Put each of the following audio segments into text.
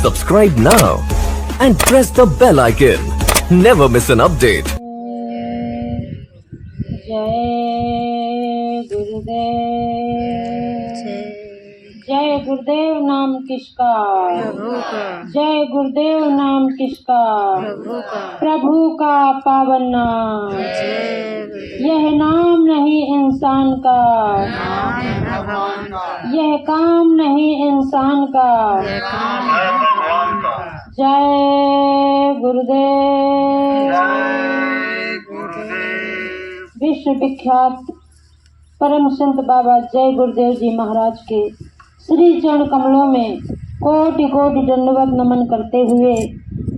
Subscribe now and press the bell icon. Never miss an update. जय गुरुदेव। जय गुरुदेव नाम किसका? प्रभु का। जय गुरुदेव नाम किसका? प्रभु का। प्रभु का पावन नाम। जय गुरुदेव। यह नाम नहीं इंसान का, नाम है भगवान का। यह काम नहीं इंसान का। यह काम है भगवान का। जय गुरुदेव। जय गुरुदेव। विश्व विख्यात परम संत बाबा जय गुरुदेव जी महाराज के श्री चरण कमलों में कोटि कोटि दंडवत नमन करते हुए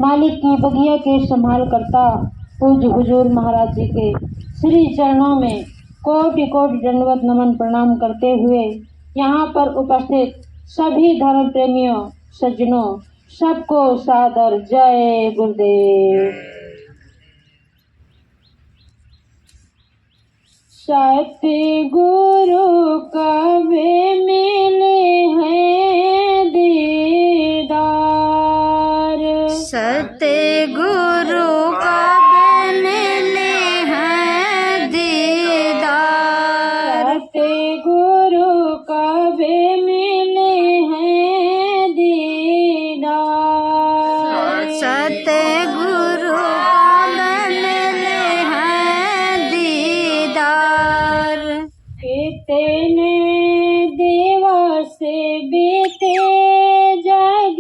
मालिक की बगिया के संभाल करता पूज्य हुजूर महाराज जी के श्री चरणों में कोटि कोटि दंडवत नमन प्रणाम करते हुए यहाँ पर उपस्थित सभी धर्म प्रेमियों सज्जनों सबको सादर जय गुरुदेव। सतगुरु कभी मिले हैं दीदार, सतगुरु कब मिले हैं दीदार। सतगुरु कभी मिले हैं दीदार। सतगुरु कब मिले हैं दीदार। कितने दिवस बीते जग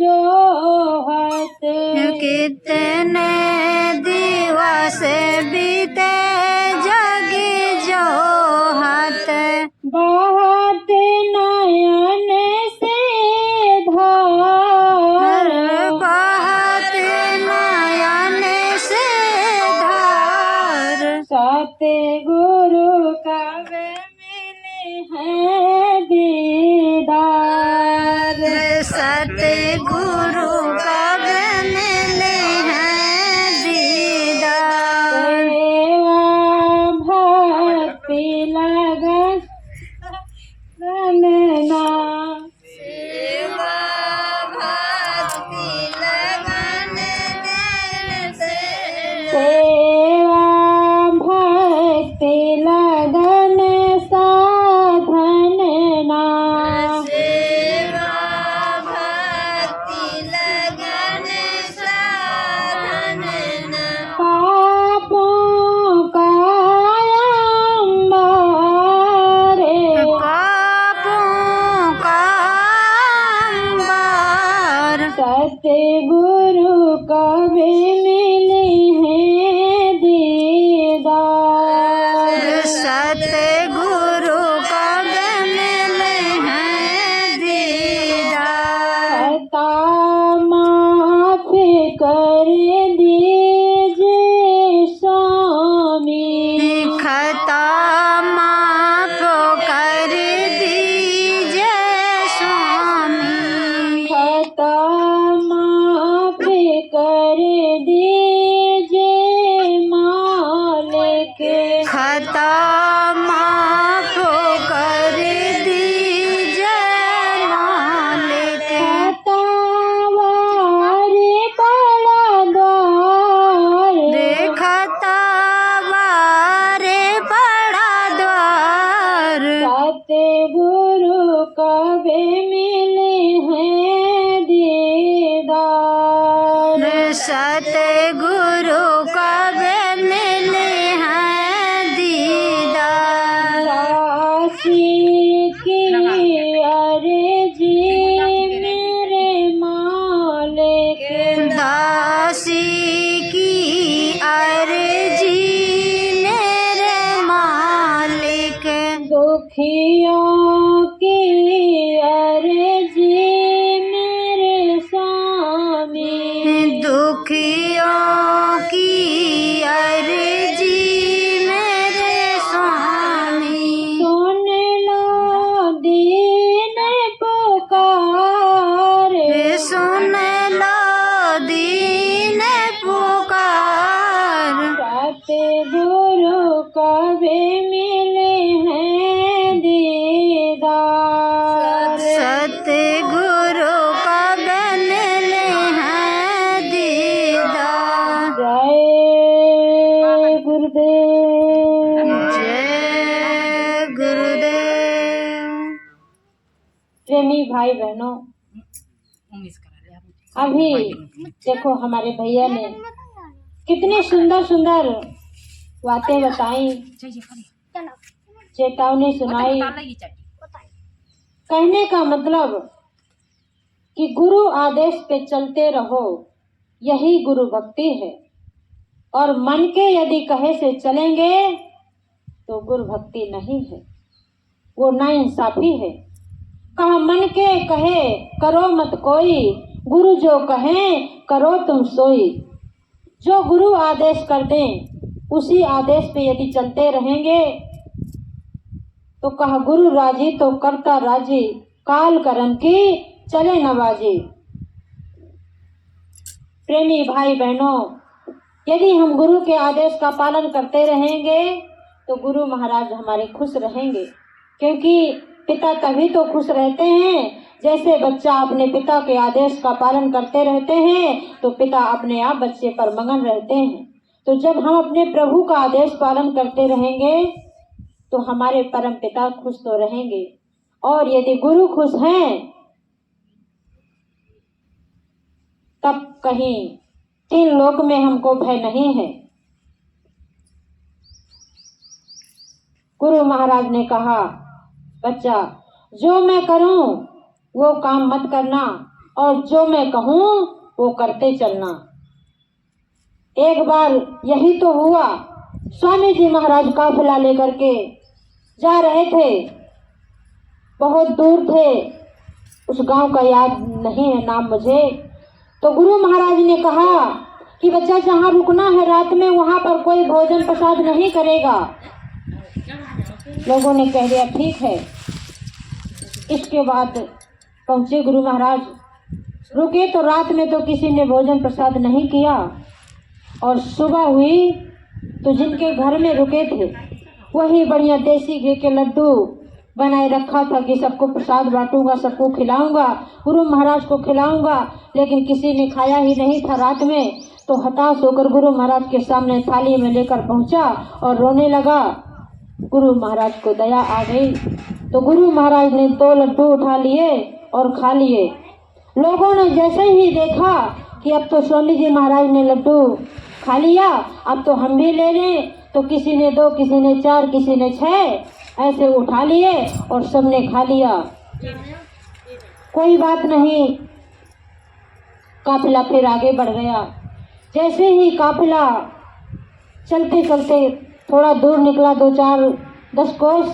जोहत, कितने दिवस बीते जग जोहत। बहुत नयन से धार, बहुत नयन से धार। सतगुरु कब मिले हैं दीदार। सतगुरु कब मिले हैं दीदार। सेवा भक्ति लगन ना, सेवा भक्ति लगन से। सेवा भक्ति लगन साधन ना। सेवा भक्ति लगन साधन न। पापों का अंबार, पापों का अंबार। सतगुरु कभी मिले हैं दीदार। सतगुरु कब मिले हैं दीदार। खता माफ कर दीजिए स्वामी, खता माफ कर दीजिए स्वामी। खता माफ कर दीजिए मालिक। खता माफ कर दीजिए मालिक। खता वारे बड़ा द्वार, खता वारे बड़ा द्वार। सतगुरु कभी मिले हैं दीदार। सतगुरु कब मिले हैं दीदार। दासी की अर्जी मेरे मालिक, दासी की अर्जी मेरे मालिक। दुखियों की अर्जी मेरे स्वामी। दुखियों की अर्जी मेरे स्वामी। सुन लो दीन पुकार, सुन लो दीन पुकार। सतगुरु कभी मिले हैं दीदार। सतगुरु कब मिले भाई बहनों, अभी देखो हमारे भैया ने कितनी सुंदर सुंदर बातें बताई, चेतावनी सुनाई। कहने का मतलब कि गुरु आदेश पे चलते रहो, यही गुरु भक्ति है। और मन के यदि कहे से चलेंगे तो गुरु भक्ति नहीं है, वो नाइंसाफी है। कहा मन के कहे करो मत कोई, गुरु जो कहे करो तुम सोई। जो गुरु आदेश कर दें उसी आदेश पे यदि चलते रहेंगे तो कहा गुरु राजी तो करता राजी, काल करम की चले नवाजी। प्रेमी भाई बहनों, यदि हम गुरु के आदेश का पालन करते रहेंगे तो गुरु महाराज हमारे खुश रहेंगे, क्योंकि पिता तभी तो खुश रहते हैं जैसे बच्चा अपने पिता के आदेश का पालन करते रहते हैं तो पिता अपने आप बच्चे पर मगन रहते हैं। तो जब हम अपने प्रभु का आदेश पालन करते रहेंगे तो हमारे परम पिता खुश तो रहेंगे। और यदि गुरु खुश हैं तब कहीं तीन लोक में हमको भय नहीं है। गुरु महाराज ने कहा, बच्चा जो मैं करूं वो काम मत करना और जो मैं कहूं वो करते चलना। एक बार यही तो हुआ, स्वामी जी महाराज काफिला लेकर के जा रहे थे, बहुत दूर थे, उस गांव का याद नहीं है नाम मुझे। तो गुरु महाराज ने कहा कि बच्चा जहाँ रुकना है रात में वहाँ पर कोई भोजन प्रसाद नहीं करेगा। लोगों ने कह दिया ठीक है। इसके बाद पहुँचे गुरु महाराज, रुके तो रात में तो किसी ने भोजन प्रसाद नहीं किया, और सुबह हुई तो जिनके घर में रुके थे वही बढ़िया देसी घी के लड्डू बनाए रखा था कि सबको प्रसाद बांटूंगा, सबको खिलाऊंगा, गुरु महाराज को खिलाऊंगा, लेकिन किसी ने खाया ही नहीं था रात में। तो हताश होकर गुरु महाराज के सामने थाली में लेकर पहुंचा और रोने लगा। गुरु महाराज को दया आ गई तो गुरु महाराज ने 2 लड्डू उठा लिए और खा लिए। लोगों ने जैसे ही देखा कि अब तो स्वामी जी महाराज ने लड्डू खा लिया, अब तो हम भी ले लें, तो किसी ने 2, किसी ने 4, किसी ने 6 ऐसे उठा लिए और सबने खा लिया। कोई बात नहीं, काफिला फिर आगे बढ़ गया। जैसे ही काफिला चलते चलते थोड़ा दूर निकला, 2-4-10 कोस,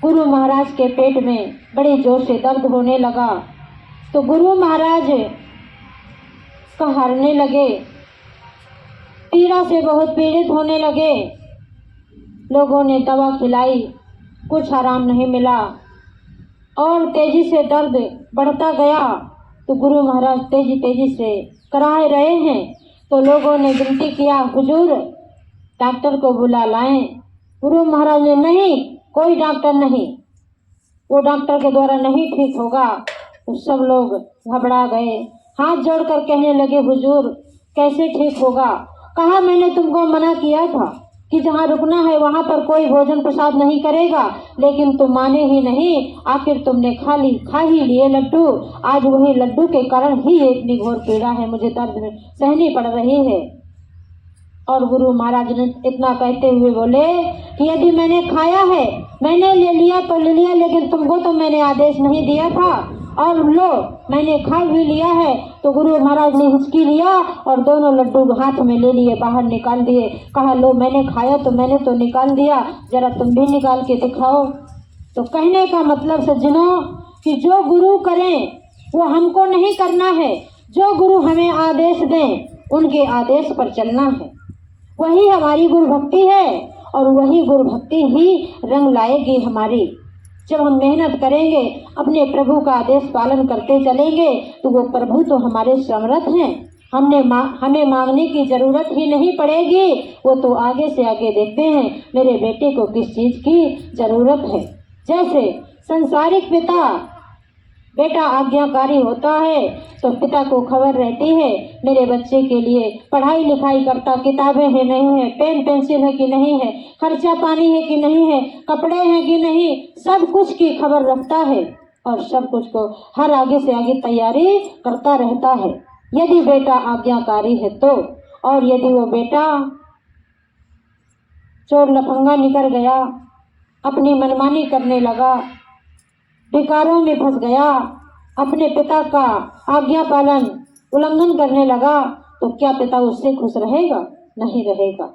गुरु महाराज के पेट में बड़ी जोर से दर्द होने लगा। तो गुरु महाराज कहारने लगे, पीड़ा से बहुत पीड़ित होने लगे। लोगों ने दवा खिलाई, कुछ आराम नहीं मिला और तेजी से दर्द बढ़ता गया। तो गुरु महाराज तेजी तेजी से कराए रहे हैं। तो लोगों ने विनती किया, हुजूर डॉक्टर को बुला लाएं। गुरु महाराज ने, नहीं, कोई डॉक्टर नहीं, वो डॉक्टर के द्वारा नहीं ठीक होगा। तो सब लोग घबरा गए, हाथ जोड़कर कहने लगे, हुजूर कैसे ठीक होगा? कहा मैंने तुमको मना किया था कि जहाँ रुकना है वहाँ पर कोई भोजन प्रसाद नहीं करेगा, लेकिन तुम माने ही नहीं। आखिर तुमने खा ही लिए लड्डू। आज वही लड्डू के कारण ही इतनी घोर पीड़ा है, मुझे दर्द में सहनी पड़ रही है। और गुरु महाराज ने इतना कहते हुए बोले कि यदि मैंने खाया है, मैंने ले लिया तो ले लिया, लेकिन तुमको तो मैंने आदेश नहीं दिया था, और लो मैंने खा भी लिया है। तो गुरु महाराज ने हिचकी लिया और दोनों लड्डू हाथ में ले लिए, बाहर निकाल दिए। कहा, लो मैंने खाया तो मैंने तो निकाल दिया, जरा तुम भी निकाल के दिखाओ। तो कहने का मतलब सज्जनों कि जो गुरु करें वो हमको नहीं करना है, जो गुरु हमें आदेश दें उनके आदेश पर चलना है। वही हमारी गुरु भक्ति है और वही गुरु भक्ति ही रंग लाएगी हमारी। जब हम मेहनत करेंगे, अपने प्रभु का आदेश पालन करते चलेंगे तो वो प्रभु तो हमारे समर्थ हैं, हमें मांगने की जरूरत ही नहीं पड़ेगी। वो तो आगे से आगे देखते हैं मेरे बेटे को किस चीज़ की जरूरत है। जैसे संसारिक पिता बेटा आज्ञाकारी होता है तो पिता को खबर रहती है मेरे बच्चे के लिए पढ़ाई लिखाई करता, किताबें हैं नहीं है, पेन पेंसिल है कि नहीं है, खर्चा पानी है कि नहीं है, कपड़े हैं कि नहीं, सब कुछ की खबर रखता है। और सब कुछ को हर आगे से आगे तैयारी करता रहता है। यदि बेटा आज्ञाकारी है तो, और यदि वो बेटा चोर लफंगा निकल गया, अपनी मनमानी करने लगा, विकारों में फंस गया, अपने पिता का आज्ञा पालन उल्लंघन करने लगा, तो क्या पिता उससे खुश रहेगा? नहीं रहेगा।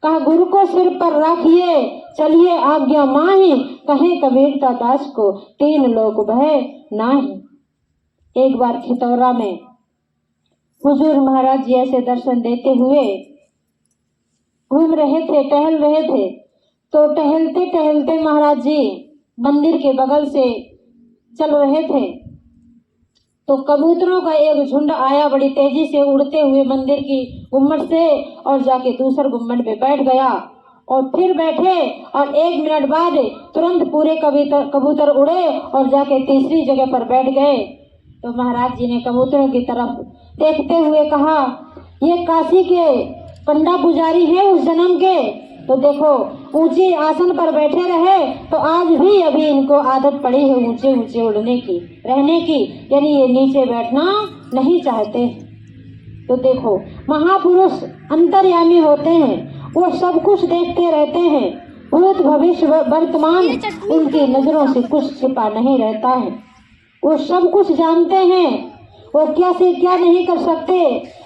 कहा गुरु को सिर पर रखिए, चलिए आज्ञा माही, कहे कबीरता दास को तीन लोक भय नाही। एक बार खितौरा में हुजूर महाराज जी ऐसे दर्शन देते हुए घूम रहे थे, टहल रहे थे। तो टहलते टहलते महाराज जी मंदिर के बगल से चल रहे थे, तो कबूतरों का एक झुंड आया बड़ी तेजी से उड़ते हुए मंदिर की गुम्मट से, और जाके दूसरे गुम्मट पे बैठ गया। और फिर बैठे और 1 मिनट बाद तुरंत पूरे कबूतर उड़े और जाके तीसरी जगह पर बैठ गए। तो महाराज जी ने कबूतरों की तरफ देखते हुए कहा, ये काशी के पंडा पुजारी है उस जन्म के, तो देखो ऊंचे आसन पर बैठे रहे तो आज भी अभी इनको आदत पड़ी है ऊंचे ऊंचे उड़ने की, रहने की, यानी ये नीचे बैठना नहीं चाहते। तो देखो महापुरुष अंतर्यामी होते हैं, वो सब कुछ देखते रहते हैं, भूत भविष्य वर्तमान उनकी नजरों से कुछ छिपा नहीं रहता है। वो सब कुछ जानते हैं, वो क्या से क्या नहीं कर सकते,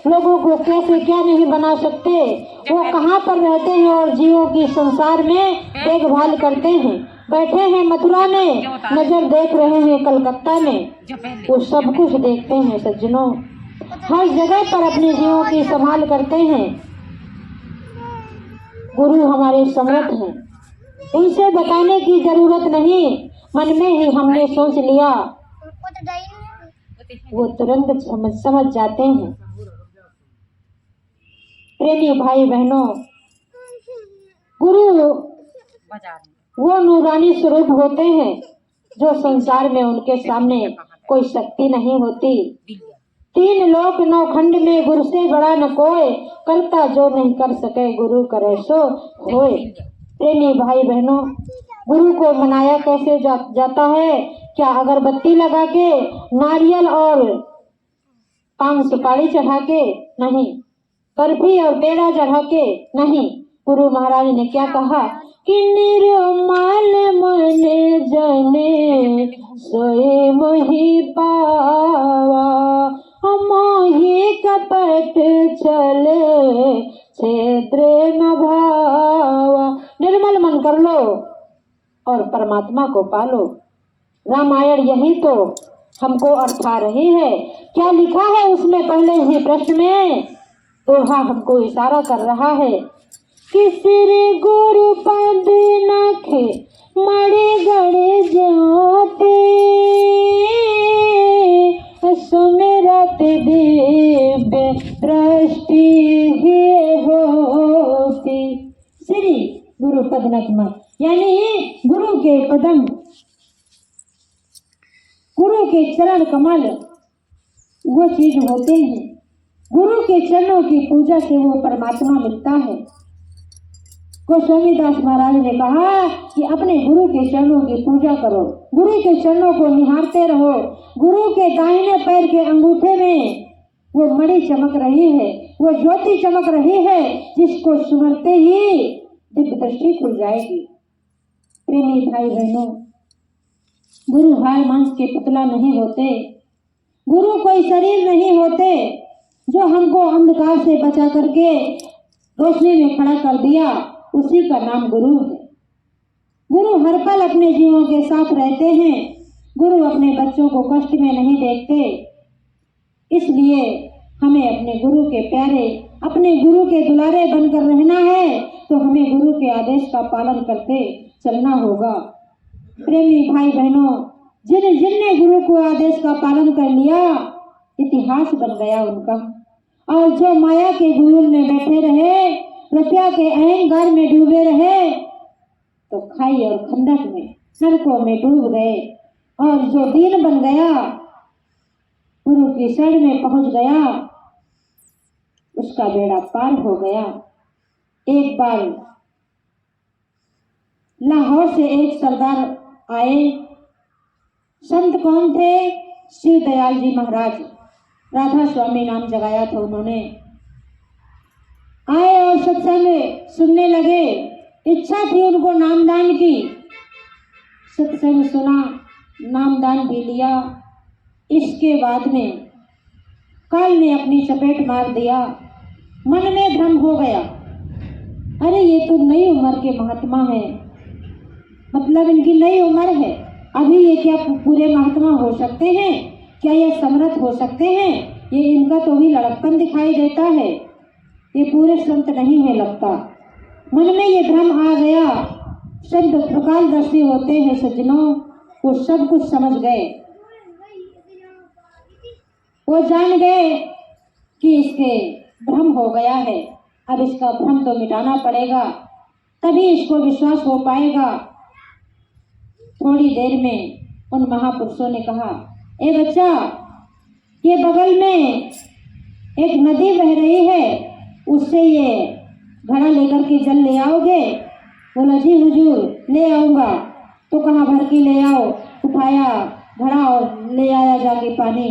लोगों को कैसे क्या नहीं बना सकते, वो कहाँ पर रहते हैं और जीवों की संसार में देखभाल करते हैं। बैठे हैं मथुरा में, नजर देख रहे हैं कलकत्ता में, वो सब कुछ देखते हैं सज्जनों, हर जगह पर अपने जीवों की संभाल करते हैं। गुरु हमारे समर्थ हैं, उनसे बताने की जरूरत नहीं, मन में ही हमने सोच लिया, वो तुरंत समझ जाते हैं। प्रेमी भाई बहनों, गुरु वो नूरानी स्वरूप होते हैं जो संसार में उनके सामने कोई शक्ति नहीं होती। 3 लोक 9 खंड में गुरु से बड़ा न कोई, करता जो नहीं कर सके गुरु करे सो होए। प्रेमी भाई बहनों, गुरु को मनाया कैसे जाता है? क्या अगरबत्ती लगा के, नारियल और पान सुपारी चढ़ा के? नहीं। बर्फी और पेड़ा चढ़ा के? नहीं। गुरु महाराज ने क्या कहा कि निर्मल मन जने सोए मोहि पावा, मोहि कपट चले क्षेत्र न भावा। निर्मल मन कर लो और परमात्मा को पालो। रामायण यही तो हमको अर्था रही है। क्या लिखा है उसमें पहले ही प्रश्न में? दोहा हमको इशारा कर रहा है कि श्री गुरु पद नखे मणि गणे ज्योति, सुमिरत दिव्य दृष्टि होती। श्री गुरु पद नख यानी गुरु के पदम, गुरु के चरण कमल वो चीज होते हैं। गुरु के चरणों की पूजा से वो परमात्मा मिलता है। गोस्वामी दास महाराज ने कहा कि अपने गुरु के चरणों की पूजा करो, गुरु के चरणों को निहारते रहो। गुरु के दाहिने पैर के अंगूठे में वो मणि चमक रही है, वो ज्योति चमक रही है, जिसको सुमरते ही दिव्य दृष्टि खुल जाएगी। प्रेमी भाई बहनों, गुरु हाय मांस के पुतला नहीं होते, गुरु कोई शरीर नहीं होते जो हमको अंधकार से बचा करके रोशनी में खड़ा कर दिया, उसी का नाम गुरु है। गुरु हर पल अपने जीवों के साथ रहते हैं। गुरु अपने बच्चों को कष्ट में नहीं देखते, इसलिए हमें अपने गुरु के प्यारे, अपने गुरु के दुलारे बनकर रहना है, तो हमें गुरु के आदेश का पालन करते चलना होगा। प्रेमी भाई बहनों, जिनने गुरु को आदेश का पालन कर लिया, इतिहास बन गया उनका। और जो माया के गुरूर में बैठे रहे, रुपया के अहंकार में डूबे रहे, तो खाई और खंडक में, नरकों में डूब गए। और जो दीन बन गया, गुरु की शरण में पहुंच गया, उसका बेड़ा पार हो गया। एक बार लाहौर से एक सरदार आए। संत कौन थे? शिव दयाल जी महाराज, राधा स्वामी नाम जगाया था उन्होंने। आए और सत्संग सुनने लगे। इच्छा थी उनको नामदान की। सत्संग सुना, नामदान भी लिया। इसके बाद में काल ने अपनी चपेट मार दिया। मन में भ्रम हो गया, अरे ये तो नई उम्र के महात्मा है, मतलब इनकी नई उम्र है, अभी ये क्या पूरे महात्मा हो सकते हैं? क्या ये समर्थ हो सकते हैं? ये इनका तो भी लड़कपन दिखाई देता है, ये पूरे संत नहीं है लगता। मन में ये भ्रम आ गया। संत प्रकाशदर्शी होते हैं सज्जनों, वो सब कुछ समझ गए। वो जान गए कि इसके भ्रम हो गया है, अब इसका भ्रम तो मिटाना पड़ेगा, तभी इसको विश्वास हो पाएगा। थोड़ी देर में उन महापुरुषों ने कहा, ए बच्चा, ये बगल में एक नदी बह रही है, उससे ये घड़ा लेकर के जल ले आओगे? बोला जी हुजूर, ले आऊँगा। तो कहा भर के ले आओ। उठाया घड़ा और ले आया जाके पानी।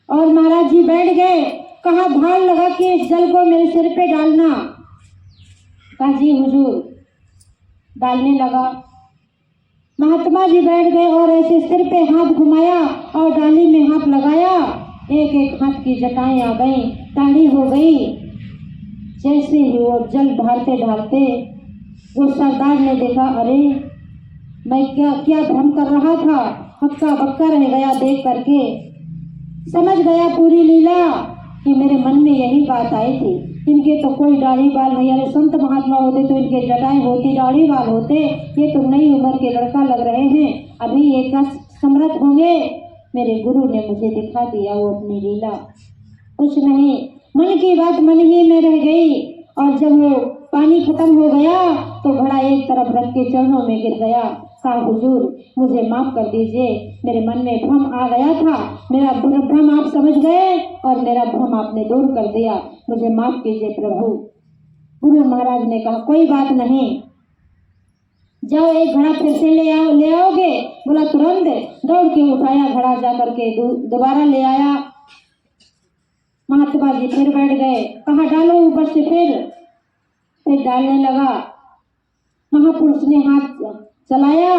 और महाराज जी बैठ गए। कहा भार लगा के इस जल को मेरे सिर पे डालना। कहा जी हुजूर। डालने लगा। महात्मा जी बैठ गए और ऐसे सिर पे हाथ घुमाया और डाली में हाथ लगाया। एक एक हाथ की जटाएं आ गई, दाढ़ी हो गई। जैसे ही वो जल ढालते ढालते वो सरदार ने देखा, अरे मैं क्या क्या भ्रम कर रहा था, हक्का बक्का रह गया देख करके। समझ गया पूरी लीला कि मेरे मन में यही बात आई थी। इनके तो कोई दाढ़ी बाल नहीं, अरे संत महात्मा होते तो इनके जटाएं होती, दाढ़ी बाल होते। ये तो नई उम्र के लड़का लग रहे हैं, अभी ये क्या समर्थ होंगे? मेरे गुरु ने मुझे दिखा दिया वो अपनी लीला। कुछ नहीं, मन की बात मन ही में रह गई। और जब वो पानी खत्म हो गया तो घड़ा एक तरफ रख के चरणों में गिर गया। कहा हुजूर मुझे माफ कर दीजिए, मेरे मन में भ्रम आ गया था, मेरा भ्रम आप समझ गए और मेरा भ्रम आपने दूर कर दिया, मुझे माफ कीजिए प्रभु। गुरु महाराज ने कहा कोई बात नहीं, जाओ एक घड़ा फिर से ले आओगे? बोला तुरंत। दौड़ के उठाया घड़ा, जा करके दोबारा ले आया। महात्मा जी फिर बैठ गए। कहा डालो ऊपर से। फिर डालने लगा। महापुरुष ने हाथ चलाया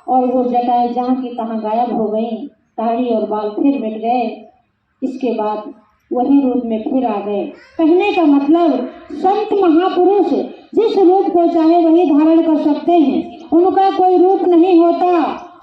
और वो जटाएं जहाँ की तहाँ गायब हो गई। दाढ़ी और बाल फिर मिट गए। इसके बाद वही रूप में फिर आ गए। कहने का मतलब संत महापुरुष जिस रूप को चाहे वही धारण कर सकते हैं। उनका कोई रूप नहीं होता,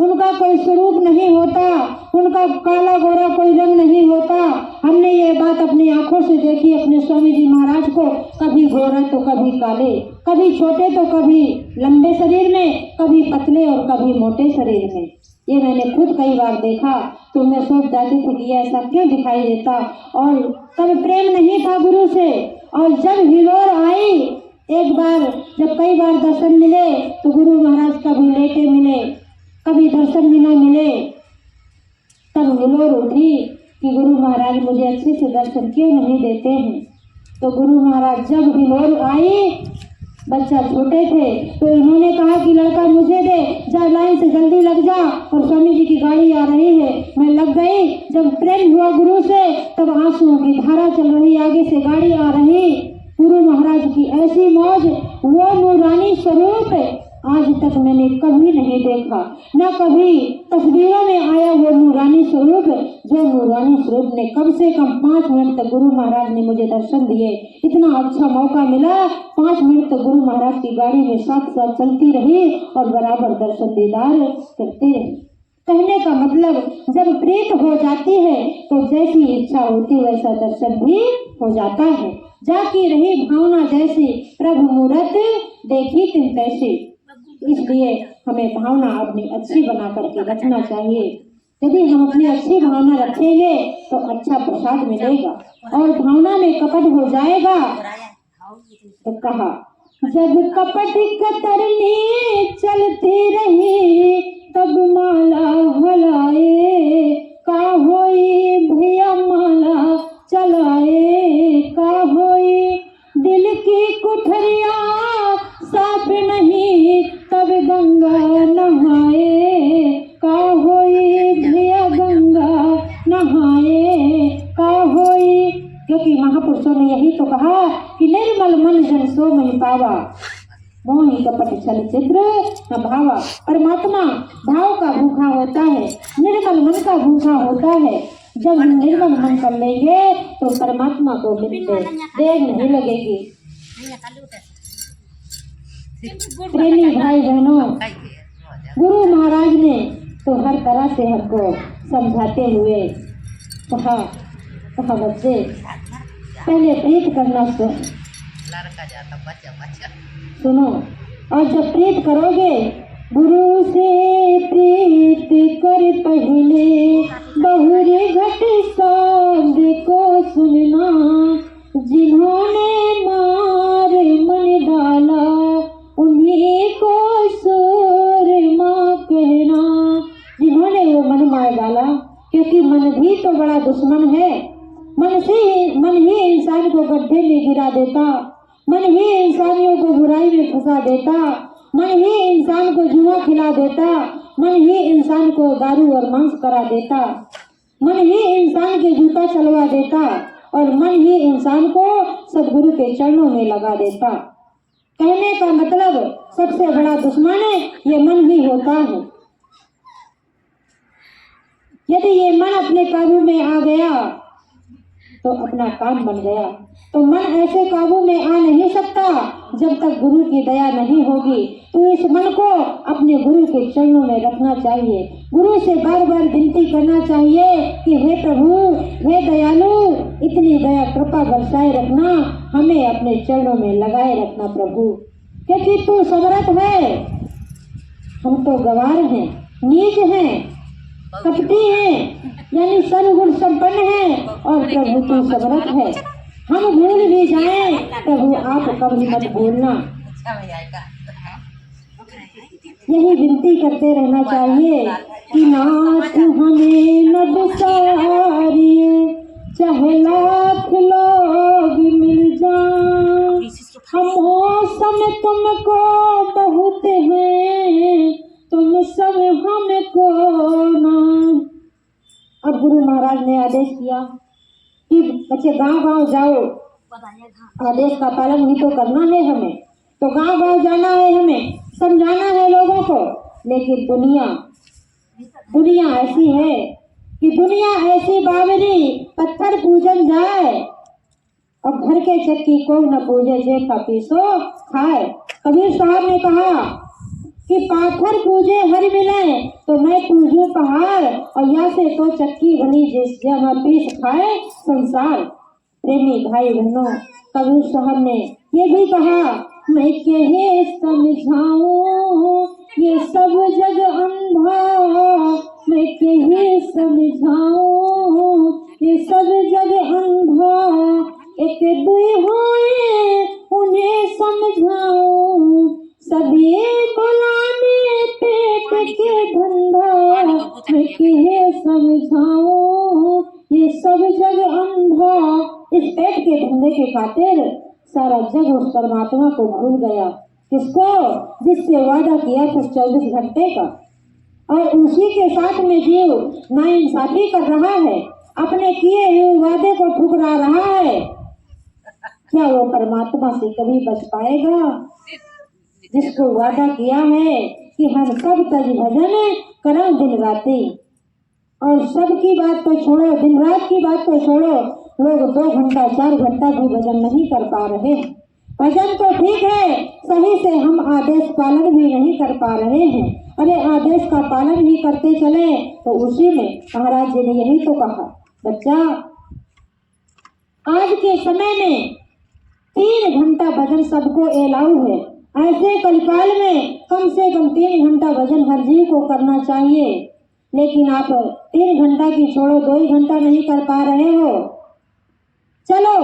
उनका कोई स्वरूप नहीं होता, उनका काला गोरा कोई रंग नहीं होता। हमने ये बात अपनी आंखों से देखी अपने स्वामी जी महाराज को। कभी गोरा तो कभी काले, कभी छोटे तो कभी लंबे शरीर में, कभी पतले और कभी मोटे शरीर में। ये मैंने खुद कई बार देखा। तो मैं सोच जाती थी कि ऐसा क्यों दिखाई देता। और तब प्रेम नहीं था गुरु से। और जब हिलोर आई, एक बार जब कई बार दर्शन मिले तो गुरु महाराज कभी लेटे मिले, कभी दर्शन बिना मिले। तब हिलोर उठी कि गुरु महाराज मुझे अच्छे से दर्शन क्यों नहीं देते हैं। तो गुरु महाराज जब हिलोर आई, बच्चा छोटे थे, तो इन्होंने कहा कि लड़का मुझे दे, जा लाइन से जल्दी लग जा, और स्वामी जी की गाड़ी आ रही है। मैं लग गई। जब प्रेम हुआ गुरु से तब आंसुओं की धारा चल रही, आगे से गाड़ी आ रही। गुरु महाराज की ऐसी मौज, वो नूरानी स्वरूप आज तक मैंने कभी नहीं देखा, न कभी तस्वीरों में आया वो नूरानी स्वरूप। जो नूरानी स्वरूप ने कम से कम 5 मिनट तक गुरु महाराज ने मुझे दर्शन दिए। इतना अच्छा मौका मिला, 5 मिनट तक गुरु महाराज की गाड़ी में साथ साथ चलती रही और बराबर दर्शन दीदार करती रही। कहने का मतलब जब प्रीत हो जाती है तो जैसी इच्छा होती वैसा दर्शन भी हो जाता है। जाकी रही भावना जैसी, प्रभु मूरत देखी तिन तैसी। इसलिए हमें भावना अपनी अच्छी बना करके रखना चाहिए। यदि हम अपनी अच्छी भावना रखेंगे तो अच्छा प्रसाद मिलेगा। और भावना में कपट हो जाएगा तो कहा, जब कपट कतरनी चलती रही तब माला हलाए, का होई भैया माला चलाए, का होई दिल की कुठरिया साफ नहीं तब गंगा नहाए। क्योंकि महापुरुषों ने यही तो कहा कि निर्मल मन जन सो नहीं पावा, मोहि कपट छल छिद्र न भावा। परमात्मा भाव का भूखा होता है, निर्मल मन का भूखा होता है। जब हम निर्मल मन कर लेंगे तो परमात्मा को मिलते देर नहीं लगेगी। प्रेमी भाई बहनों, गुरु महाराज ने तो हर तरह से हमको समझाते हुए कहा बच्चे पहले प्रीत करना सुनो, और जब प्रीत करोगे गुरु से प्रीत कर पहले बहुरे घट शब्द को सुनना, जिन्होंने मार मन डाला उन्हीं को सूर माँ कहना। जिन्होंने वो मन मार डाला, क्योंकि मन भी तो बड़ा दुश्मन है। मन ही इंसान को गड्ढे में गिरा देता, मन ही इंसानियों को बुराई में फंसा देता, मन ही इंसान को जुआ खिला देता, मन ही इंसान को दारू और मांस करा देता, मन ही इंसान के जूता चलवा देता, और मन ही इंसान को सदगुरु के चरणों में लगा देता। कहने का मतलब सबसे बड़ा दुश्मन ये मन ही होता है। यदि ये मन अपने काबू में आ गया तो अपना काम बन गया। तो मन ऐसे काबू में आ नहीं सकता जब तक गुरु की दया नहीं होगी। तो इस मन को अपने गुरु के चरणों में रखना चाहिए। गुरु से बार बार विनती करना चाहिए कि हे प्रभु, हे दयालु, इतनी दया कृपा बरसाए रखना, हमें अपने चरणों में लगाए रखना प्रभु, क्योंकि तू समर्थ है। हम तो गवार हैं, नीच हैं, कपटी हैं, यानी सर्वगुण संपन्न है, और प्रभु तू समर्थ है। हम भूल भी जाएं, प्रभु आप कभी मत भूलना। यही विनती करते रहना चाहिए कि नाथ हमें न बिसारिए, चाहे लाख लोग मिल जाएं, हम मौसम तुमको बहुत हैं, तुम सब हमको ना। अब गुरु महाराज ने आदेश किया कि बच्चे गांव-गांव जाओ, आदेश का पालन ही तो करना है हमें। तो गांव-गांव जाना है, हमें समझाना है लोगों को। लेकिन दुनिया ऐसी है कि दुनिया ऐसी बावरी, पत्थर पूजन जाए और घर के चक्की को न पूजे, जे खा पीसो खाए। कबीर साहब ने कहा कि पाथर पूजे हर मिले, तो मैं पूजू पहाड़, और या से तो चक्की बनी जिस जहाँ पीस खाए संसार। प्रेमी भाई बहनों, कबीर साहब ने ये भी कहा, मैं कहे समझाऊं ये सब जग अंधा, मैं कहे समझाऊं ये सब जग अंधा, एक दुई होए उन्हें समझाऊं, सभी बुलाने पेट के धंधा, मैं कहे समझाऊं ये सब जग अंधा। इस पेट के धंधे के खातिर सारा जग उस परमात्मा को भूल गया। किसको? जिससे वादा किया था 24 घंटे का, और उसी के साथ में जीव नाइंसाफी कर रहा है, अपने किए हुए वादे को ठुकरा रहा है। क्या वो परमात्मा से कभी बच पाएगा? जिसको वादा किया है कि हम सब तज भजन करें दिन राती, और सबकी बात को छोड़ो, दिन रात की बात को छोड़ो, लोग 2 घंटा 4 घंटा भी भजन नहीं कर पा रहे। भजन तो ठीक है, सही से हम आदेश पालन भी नहीं कर पा रहे हैं। अरे आदेश का पालन ही करते चले तो उसी में महाराज जी ने यही तो कहा, बच्चा आज के समय में 3 घंटा भजन सबको एलाउ है। ऐसे कलकाल में कम से कम 3 घंटा भजन हर जीव को करना चाहिए। लेकिन आप 3 घंटा की छोड़ो 2 ही घंटा नहीं कर पा रहे हो। चलो,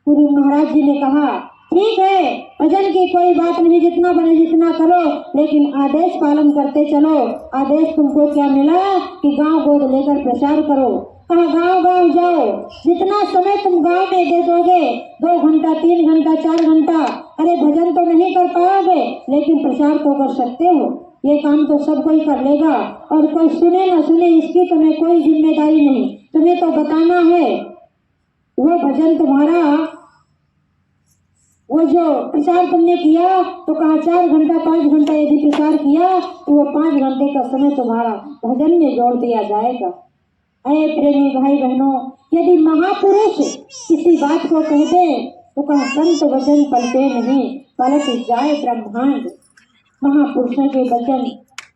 गुरु महाराज जी ने कहा ठीक है, भजन की कोई बात नहीं, जितना बने जितना करो, लेकिन आदेश पालन करते चलो। आदेश तुमको क्या मिला कि गांव गोद लेकर प्रचार करो। कहा गांव-गांव जाओ, जितना समय तुम गांव में दे दोगे, 2 घंटा 3 घंटा 4 घंटा, अरे भजन तो नहीं कर पाओगे लेकिन प्रचार तो कर सकते हो। ये काम तो सब कोई कर लेगा, और कोई सुने ना सुने इसकी तुम्हें कोई जिम्मेदारी नहीं, तुम्हें तो बताना है। वो भजन तुम्हारा, वो जो प्रचार तुमने किया तो कहा 4 घंटा 5 घंटा यदि प्रचार किया तो वो 5 घंटे का समय तुम्हारा भजन में जोड़ दिया जाएगा। अरे प्रेमी भाई बहनों, यदि महापुरुष किसी बात को कहते तो कहा संत वचन पलटे नहीं, पलट जाए ब्रह्मांड। महापुरुषों के वचन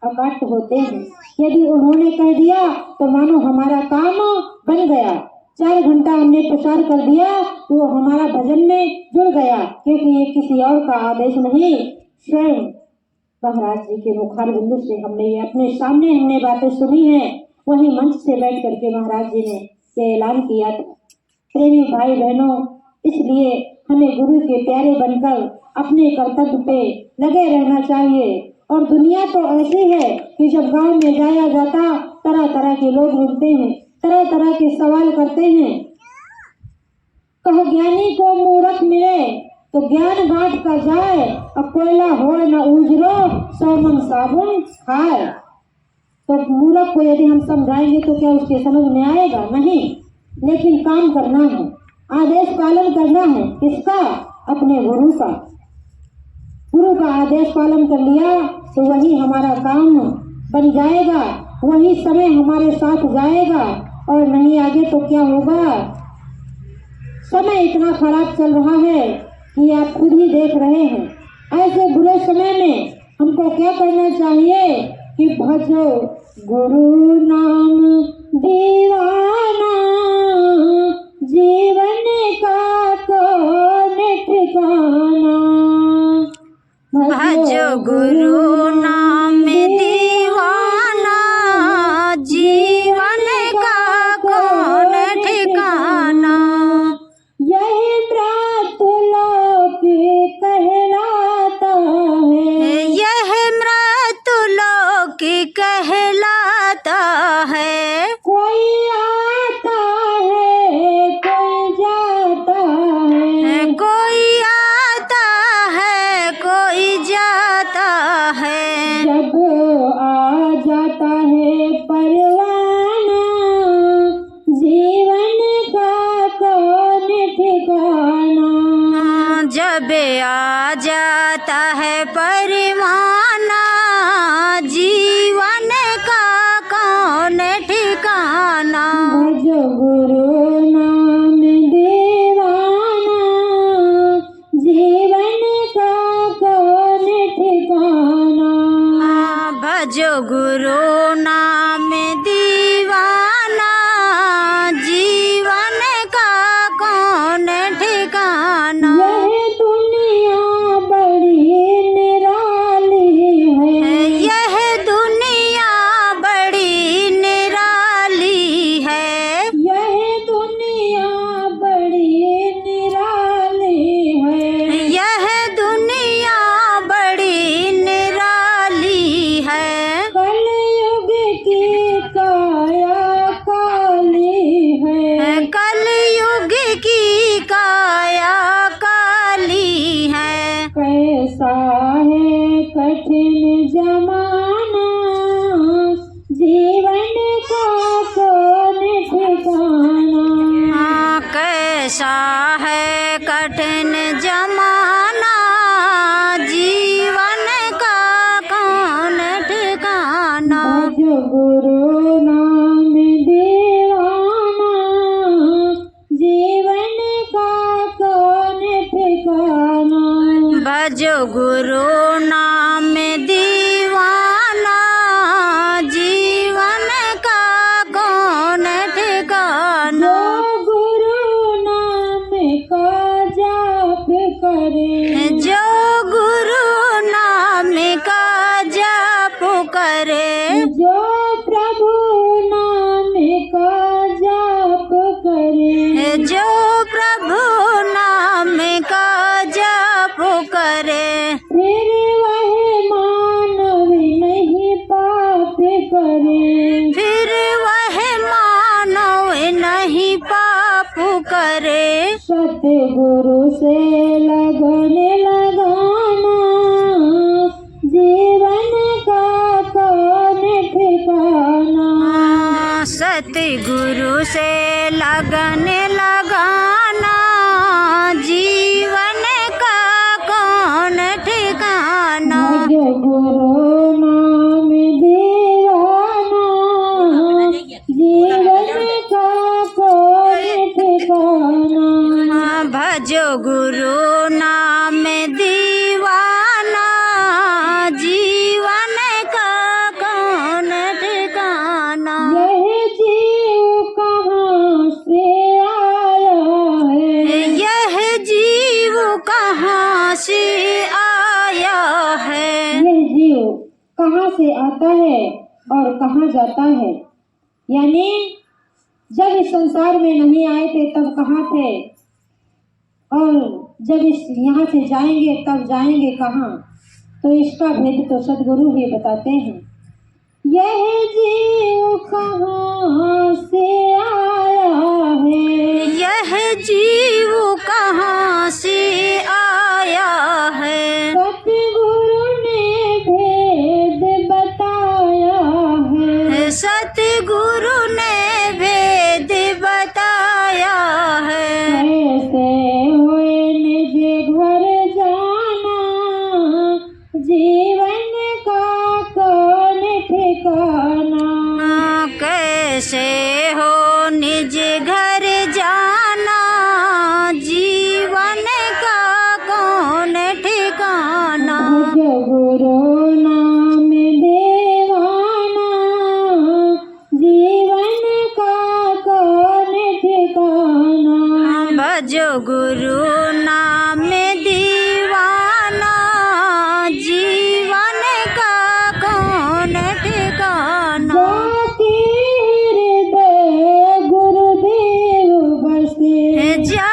अकट होते हैं। यदि उन्होंने कह दिया तो मानो हमारा काम बन गया। 4 घंटा हमने प्रचार कर दिया तो वो हमारा भजन में जुड़ गया, क्योंकि ये किसी और का आदेश नहीं, स्वयं महाराज जी के मुखारबिंद से हमने ये अपने सामने हमने बातें सुनी हैं। वही मंच से बैठ करके महाराज जी ने ये ऐलान किया था। प्रेमी भाई बहनों, इसलिए हमें गुरु के प्यारे बनकर अपने कर्तव्य पे लगे रहना चाहिए। और दुनिया तो ऐसी है कि जब गांव में जाया जाता तरह तरह के लोग मिलते हैं, तरह तरह के सवाल करते हैं। कहो ज्ञानी को मूर्ख मिले तो ज्ञान बांट का जाए, अब कोयला हो न उजरो 100 मन साबुन खाए। तो मूर्ख को यदि हम समझाएंगे तो क्या उसके समझ में आएगा? नहीं। लेकिन काम करना है, आदेश पालन करना है। किसका? अपने गुरु का। गुरु का आदेश पालन कर लिया तो वही हमारा काम बन जाएगा, वही समय हमारे साथ जाएगा। और नहीं आगे तो क्या होगा? समय इतना खराब चल रहा है कि आप खुद ही देख रहे हैं। ऐसे बुरे समय में हमको क्या करना चाहिए कि भजो गुरु नाम दीवाना, जीवन का कौन ठिकाना। भजो गुरु नाम दीवाना, जीवन का कौन ठिकाना। यही मृत्युलोक कहलाता है, यह मृत्युलोक कहलाता है। कोई आता है कोई जाता है, कोई आता है कोई जाता है। जब आ जाता है परवाना, जीवन का कौन ठिकाना। जब आ जाता है परवाना, जीवन का कौन ठिकाना। भजो गुरु नाम दीवाना, जीवन का कौन ठिकाना। भजो गुरु नाम दीवाना, जीवन का कौन ठिकाना। यह दुनिया बड़ी निराली है, यह दुनिया बड़ी निराली है। यह दुनिया बड़ी निराली है। यह दुनिया बड़ी निराली है। कलयुग की काया काली है, कलयुग की काया काली है। कैसा है कठिन जमाना, जीवन का कौन ठिकाना। कैसा है कठिन जमाना, जीवन का कौन ठिकाना। भजो गुरु नाम दीवाना, जीवन का कौन ठिकाना। भजो गुरु नाम दीवाना, जीवन का कौन ठिकाना। जो गुरु नाम का जाप करे, जो गुरु नाम का जाप करे। जो प्रभु नाम का जाप करे, जो प्रभु नाम का जाप करे। फिर वह मानव नहीं पाप करे। फिर वह मानव नहीं पाप करे। सतगुरु से लगन लगाना, जीवन का कौन ठिकाना। सतगुरु गुरु से लगन लगाना, जीवन का कौन ठिकाना। भज गुरु नाम दीवाना, जीवन का कौन ठिकाना। भजो गुरु नाम दीवाना, जीवन का कौन ठिकाना। यह जीव कहाँ से आया है, यह जीव कहाँ से आया है। यह जीव कहाँ से आता है और कहाँ जाता है। यानी जब इस संसार में नहीं आए थे तब कहाँ थे, और जब इस यहाँ से जाएंगे तब जाएंगे कहाँ। तो इसका भेद तो सद्गुरु ही बताते हैं। यह जीव कहाँ से आया है, यह जीव कहाँ से आया है। सतगुरु ने भेद बताया है, सतगुरु ने भेद बताया है। कैसे हुए निज घर जाना, जीवन का कौन ठिकाना। कैसे हो निज घर जाना, जीवन का कौन ठिकाना। भज गुरु नाम दीवाना, जीवन का कौन ठिकाना। भजो गुरु नाम दीवाना, जीवन का कौन ठिकाना। जाके हृदय गुरुदेव बसे,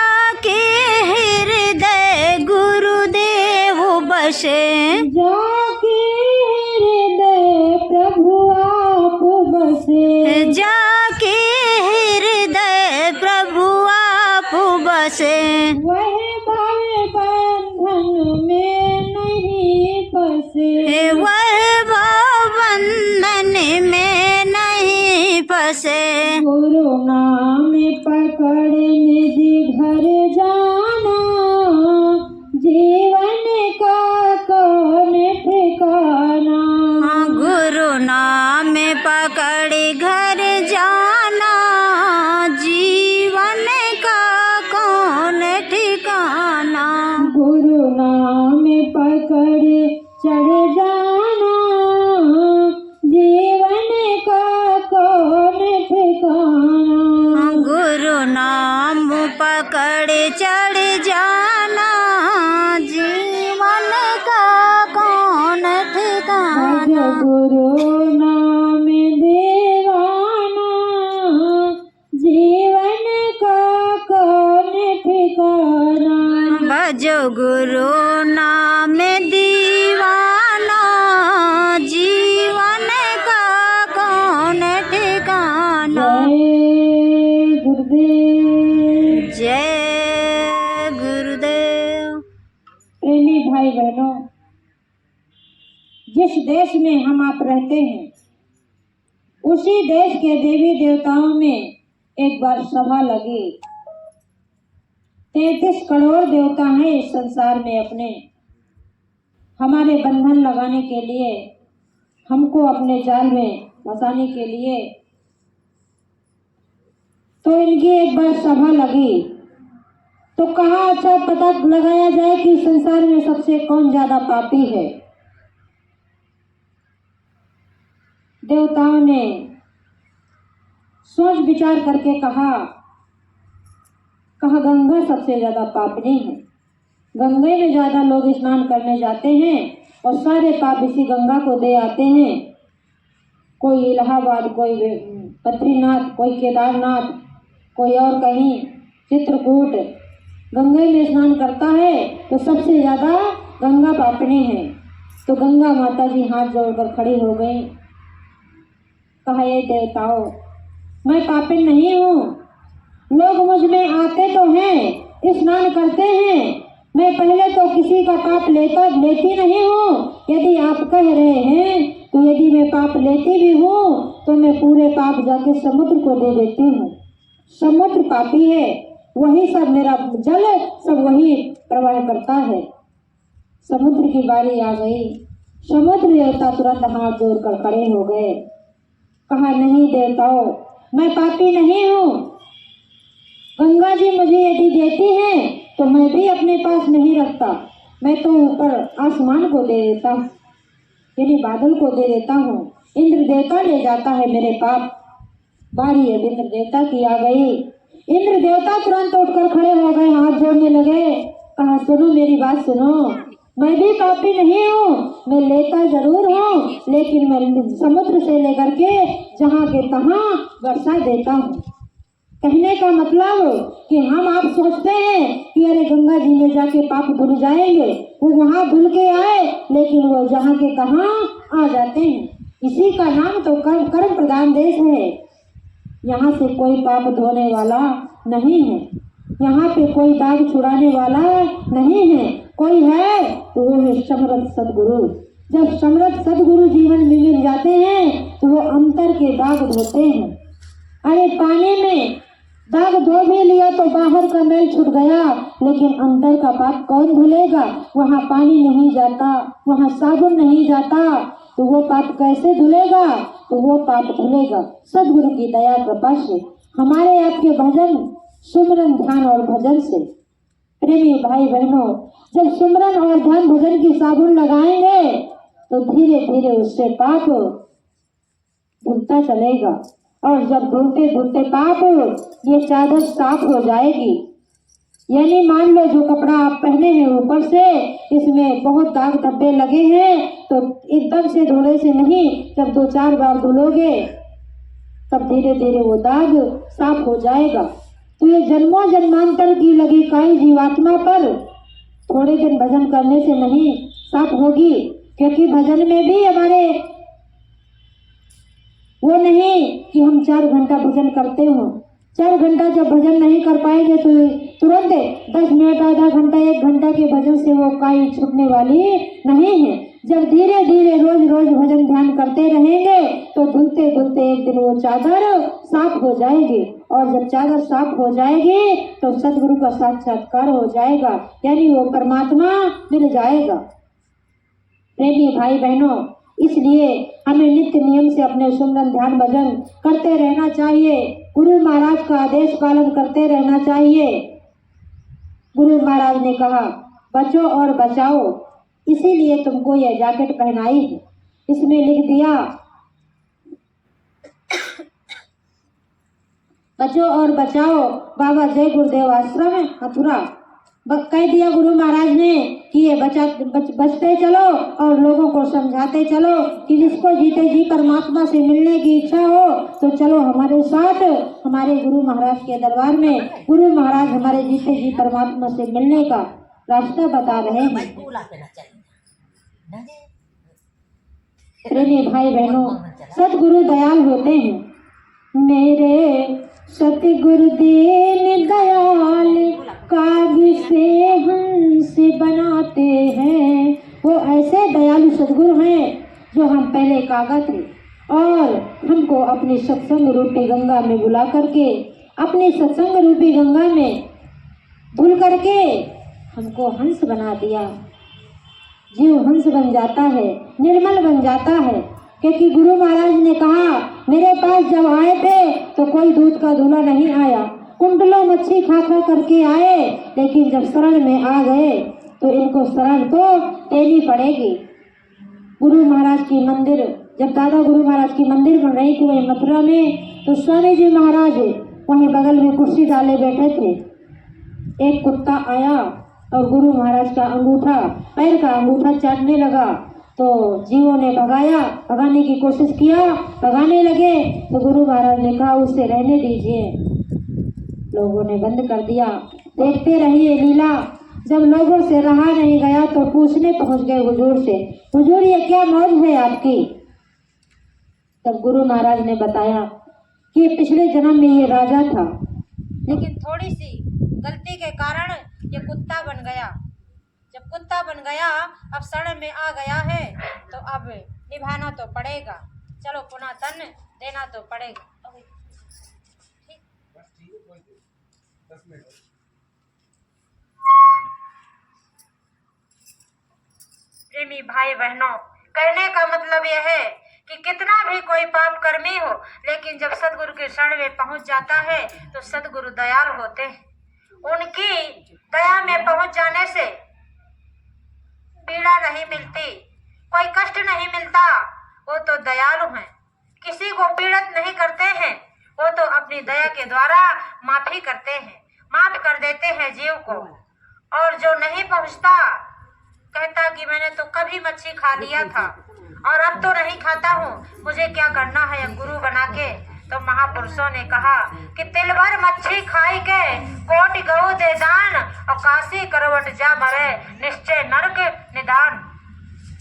जाके हृदय गुरुदेव बसे। जाके हृदय प्रभु आप बसे, जाके हृदय प्रभु आप बसे। वह भव बंधन में नहीं फंसे, वह बंधन में नहीं फंसे। गुरु नाम पकड़ निज घर जाना, जीवन का कौन ठिकाना। गुरु नाम पकड़ घर जाना, जीवन का कौन ठिकाना। गुरु नाम पकड़ चढ़ जाना, जीवन का कौन ठिकाना। गुरु नाम पकड़ चढ़ जाना, जीवन का कौन भज ठिकाना। गुरु नाम दीवाना, जीवन का कौन ठिकाना। भजो गुरु नाम दीवाना, जीवन का कौन ठिकाना। जय गुरुदेव। जय गुरुदेव। प्रेमी भाई बहनों, जिस देश में हम आप रहते हैं उसी देश के देवी देवताओं में एक बार सभा लगी। 33 करोड़ देवता हैं इस संसार में अपने, हमारे बंधन लगाने के लिए, हमको अपने जाल में फंसाने के लिए। तो इनकी एक बार सभा लगी तो कहा अच्छा पता लगाया जाए कि संसार में सबसे कौन ज्यादा पापी है। देवताओं ने सोच विचार करके कहा गंगा सबसे ज्यादा पापनी है। गंगे में ज्यादा लोग स्नान करने जाते हैं और सारे पाप इसी गंगा को दे आते हैं। कोई इलाहाबाद, कोई बद्रीनाथ, कोई केदारनाथ, कोई और कहीं चित्रकूट गंगे में स्नान करता है तो सबसे ज्यादा गंगा पापनी है। तो गंगा माता जी हाथ जोड़कर खड़ी हो गई। कहा ये देवताओं, मैं पापिन नहीं हूँ, लोग मुझ में आते तो हैं, स्नान करते हैं, मैं पहले तो किसी का पाप लेती नहीं हूँ। यदि आप कह रहे हैं तो यदि मैं पाप लेती भी हूँ तो मैं पूरे पाप जाके समुद्र को दे देती हूँ। समुद्र पापी है, वही सब मेरा जल सब वही प्रवाह करता है। समुद्र की बारी आ गई। समुद्र देवता तुरंत हाथ जोड़कर खड़े हो गए। कहा, नहीं देवताओं, मैं पापी नहीं हूँ। गंगा जी मुझे यदि देती हैं तो मैं भी अपने पास नहीं रखता, मैं तो ऊपर आसमान को दे देता हूँ, यानी बादल को दे देता हूँ। इंद्र देवता ले जाता है मेरे पाप। बारी अब इंद्र देवता की आ गई। इंद्र देवता तुरंत उठकर खड़े हो गए, हाथ जोड़ने लगे। कहा, सुनो मेरी बात सुनो, मैं भी पापी नहीं हूँ, मैं लेता जरूर हूँ, लेकिन मैं समुद्र से लेकर के जहाँ के तहाँ वर्षा देता हूँ। कहने का मतलब कि हम आप सोचते हैं कि अरे गंगा जी में जाके पाप धुल जाएंगे, वो वहाँ धुल के आए, लेकिन वो जहाँ के तहाँ आ जाते हैं। इसी का नाम तो कर्म प्रधान देश है। यहाँ से कोई पाप धोने वाला नहीं है, यहाँ पे कोई दाग छुड़ाने वाला नहीं है। कोई है तो वो है समर्थ सदगुरु। जब समर्थ सदगुरु जीवन में मिल जाते हैं तो वो अंतर के दाग धोते हैं। अरे पानी में दाग धो भी लिया तो बाहर का मैल छूट गया, लेकिन अंदर का पाप कौन धुलेगा? वहाँ पानी नहीं जाता, वहाँ साबुन नहीं जाता, तो वो पाप कैसे धुलेगा? तो वो पाप धुलेगा सदगुरु की दया कृपा से, हमारे आपके भजन सुमरन ध्यान और भजन से। प्रेमी भाई बहनों, जब सुमरन और ध्यान भजन की साबुन लगाएंगे तो धीरे धीरे उससे पाप धुलता चलेगा, और जब धुलते धुलते पाप ये चादर साफ हो जाएगी। यानी मान लो जो कपड़ा आप पहने हैं ऊपर से इसमें बहुत दाग धब्बे लगे हैं, तो एकदम से धोने से नहीं, जब 2-4 बार धुलोगे तब धीरे धीरे वो दाग साफ हो जाएगा। तो ये जन्मों जन्मांतर की लगी काई जीवात्मा पर थोड़े दिन भजन करने से नहीं साफ होगी, क्योंकि भजन में भी हमारे वो नहीं कि हम 4 घंटा भजन करते हो। 4 घंटा जब भजन नहीं कर पाएंगे तो तुरंत 10 मिनट, आधा घंटा, 1 घंटा के भजन से वो काई छूटने वाली नहीं है। जब धीरे धीरे रोज रोज भजन ध्यान करते रहेंगे तो धुलते धुलते एक दिन वो चादर साफ हो जाएगी, और जब चादर साफ हो जाएगी तो सदगुरु का साक्षात्कार हो जाएगा, यानी वो परमात्मा मिल जाएगा। प्रेमी भाई बहनों, इसलिए हमें नित्य नियम से अपने सुमरन ध्यान भजन करते रहना चाहिए। गुरु महाराज का आदेश पालन करते रहना चाहिए। गुरु महाराज ने कहा, बचो और बचाओ, इसीलिए तुमको यह जैकेट पहनाई है। इसमें लिख दिया, बचो और बचाओ, बाबा जय गुरुदेव आश्रम मथुरा। कह दिया गुरु महाराज ने कि ये बचते चलो और लोगों को समझाते चलो कि जिसको जीते जी परमात्मा से मिलने की इच्छा हो तो चलो हमारे साथ हमारे गुरु महाराज के दरबार में। गुरु महाराज हमारे जीते जी परमात्मा से मिलने का रास्ता बता रहे हैं। प्रेमी भाई बहनों, सतगुरु दयाल होते हैं। मेरे सतगुरु दीन दयाल काव्य से हंस बनाते हैं। वो ऐसे दयालु सतगुरु हैं जो हम पहले कागज थे और हमको अपनी सत्संग रूपी गंगा में बुला करके, अपनी सत्संग रूपी गंगा में धुल करके हमको हंस बना दिया। जीव हंस बन जाता है, निर्मल बन जाता है, क्योंकि गुरु महाराज ने कहा, मेरे पास जब आए थे तो कोई दूध का धुला नहीं आया, कुंडलों मच्छी खा खा करके आए, लेकिन जब शरण में आ गए तो इनको शरण तो देनी पड़ेगी। गुरु महाराज की मंदिर, जब दादा गुरु महाराज की मंदिर बन रही थी वही मथुरा में, तो स्वामी जी महाराज वहीं बगल में कुर्सी डाले बैठे थे। एक कुत्ता आया और गुरु महाराज का अंगूठा, पैर का अंगूठा चाटने लगा, तो जीवों ने भगाने की कोशिश किया, भगाने लगे तो गुरु महाराज ने कहा उसे रहने दीजिए। लोगों ने बंद कर दिया। देखते रहिए लीला। जब लोगों से रहा नहीं गया तो पूछने पहुंच गए हुजूर से, हुजूर ये क्या मौज है आपकी? तब गुरु महाराज ने बताया कि पिछले जन्म में ये राजा था, लेकिन थोड़ी सी गलती के कारण ये कुत्ता बन गया। जब कुत्ता बन गया, अब शरण में आ गया है तो अब निभाना तो पड़ेगा, चलो पुनः तन देना तो पड़ेगा। प्रेमी भाई बहनों, कहने का मतलब यह है कि कितना भी कोई पाप कर्मी हो, लेकिन जब सदगुरु के शरण में पहुंच जाता है तो सदगुरु दयाल होते हैं। उनकी दया में पहुंच जाने से पीड़ा नहीं मिलती, कोई कष्ट नहीं मिलता। वो तो दयालु हैं, किसी को पीड़ित नहीं करते हैं। वो तो अपनी दया के द्वारा माफी करते हैं, माफ कर देते हैं जीव को। और जो नहीं पहुंचता कहता कि मैंने तो कभी मच्छी खा लिया था और अब तो नहीं खाता हूँ, मुझे क्या करना है गुरु बना के। तो महापुरुषों ने कहा कि तिल भर मच्छी खाई के कोटि गऊ दे दान, और काशी करवट जा मरे निश्चय नरक निदान।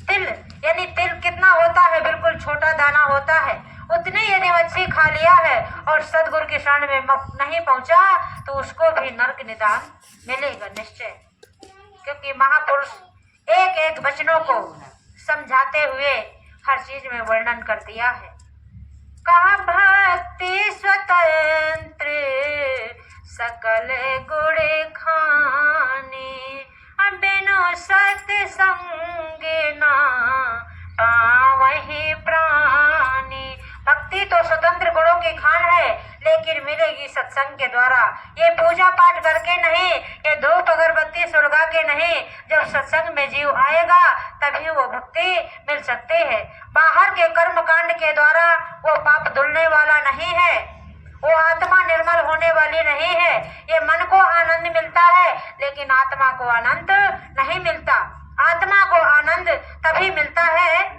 तिल यानी तिल कितना होता है, बिल्कुल छोटा दाना होता है, उतनी यदि मच्छी खा लिया है और सदगुरु के शरण में नहीं पहुंचा तो उसको भी नरक निदान मिलेगा निश्चय। क्योंकि महापुरुष एक एक वचनों को समझाते हुए हर चीज में वर्णन कर दिया है। कहा भक्ति स्वतंत्र सकल गुण खानी, बिनु सत्संग ना पावहि प्राणी। भक्ति तो स्वतंत्र गुणों की खान है, लेकिन मिलेगी सत्संग के द्वारा। ये पूजा पाठ करके नहीं, ये धूप अगरबत्ती सुलगा के नहीं, जब सत्संग में जीव आएगा तभी वो भक्ति मिल सकती है। बाहर के कर्म कांड के द्वारा वो पाप धुलने वाला नहीं है, वो आत्मा निर्मल होने वाली नहीं है। ये मन को आनंद मिलता है, लेकिन आत्मा को आनंद नहीं मिलता। आत्मा को आनंद तभी मिलता है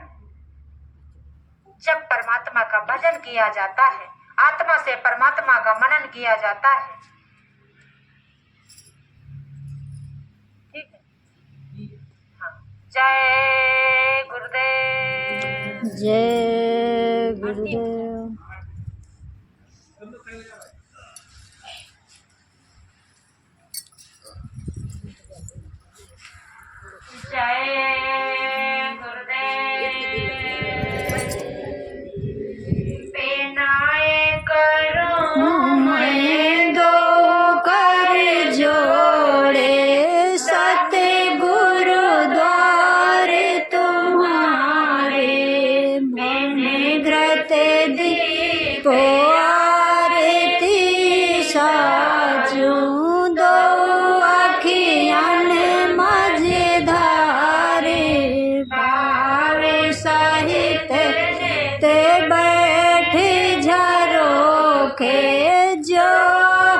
जब परमात्मा का भजन किया जाता है, आत्मा से परमात्मा का मनन किया जाता है। ठीक है, हाँ। जय गुरुदेव। जय गुरुदेव। जय गुरुदेव। पेनाए करूं मैं दो कर जोड़े, सतगुरु द्वारे तुम्हारे, मैंने घृत दीपो आरती साजूं, दो अखियान मझधारे, भाव सहित ते बैठ झरोखे, जो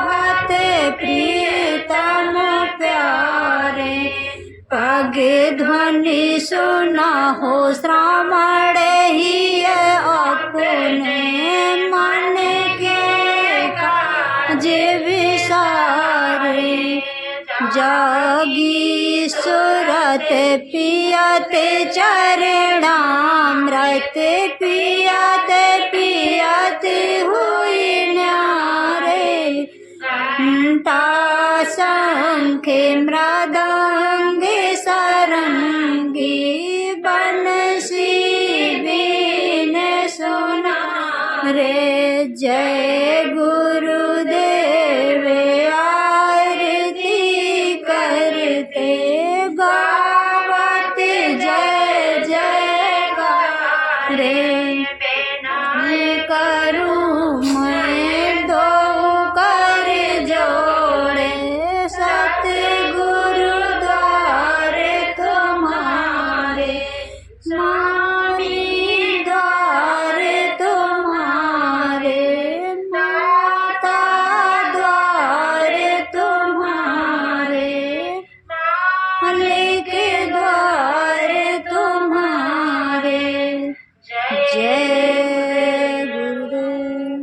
हत प्रीतम प्यारे, पग ध्वनि सुना हो श्रावण ही अपने, मन के काज विसारे, जागी सुरत पियत चरणामृत, पियत पियत हुई न्यारे, घंटा शंख मृदंग सरंगी, बंसी बीन सुना रे। जय गुरुदेव आरती करते गावत जय जयकार रे। मैं करूं मैं दो कर जोड़े, सतगुरु द्वारे तुम्हारे, स्वामी द्वारे तुम्हारे, माता द्वारे तुम्हारे, मालिक द्वारे तुम्हारे। जय गुरुदेव।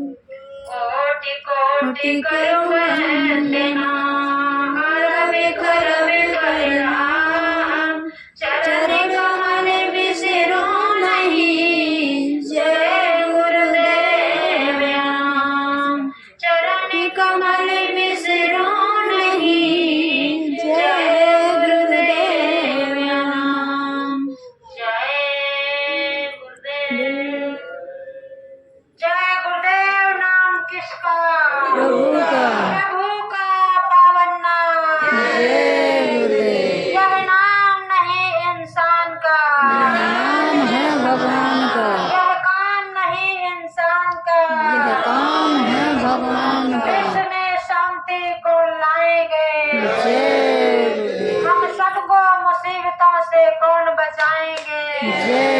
कोटि कोटि करो वंदना, रवि करवि करना, चरण कमल बिसरो नहीं। जय गुरुदेव राम, चरण कमल बिसरो नहीं। जय गुरुदेव राम। जय गुरुदेव। जय गुरुदेव नाम किसका? प्रभु का। प्रभु से कौन बचाएंगे। जय